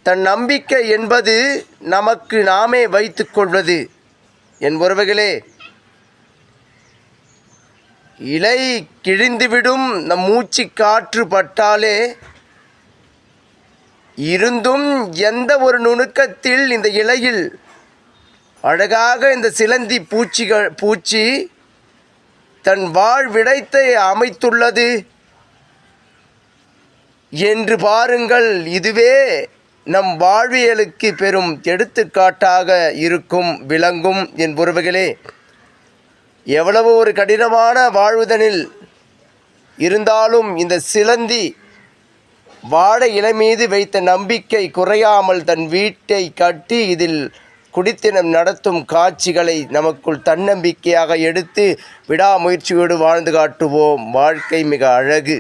தன் நம்பிக்கை என்பது நமக்கு நாமே வைத்து கொள்வது. என் உறவுகளே, இலை கிழிந்துவிடும், நம் மூச்சு காற்று பட்டாலே இருந்தும் எந்த ஒரு நுணுக்கத்தில் இந்த இலையில் அழகாக இந்த சிலந்தி பூச்சி தன் வாழ்விடத்தை அமைத்துள்ளது என்று பாருங்கள். இதுவே நம் வாழ்வியலுக்கு பெரும் எடுத்துக்காட்டாக இருக்கும், விளங்கும். என் உறவுகளே, எவ்வளவு ஒரு கடினமான வாழ்வுதனில் இருந்தாலும் இந்த சிலந்தி வாழை இலை மீது வைத்த நம்பிக்கை குறையாமல் தன் வீட்டை கட்டி இதில் குடித்தினம் நடத்தும் காட்சிகளை நமக்குள் தன்னம்பிக்கையாக எடுத்து விடாமுயற்சியோடு வாழ்ந்து காட்டுவோம். வாழ்க்கை மிக அழகு.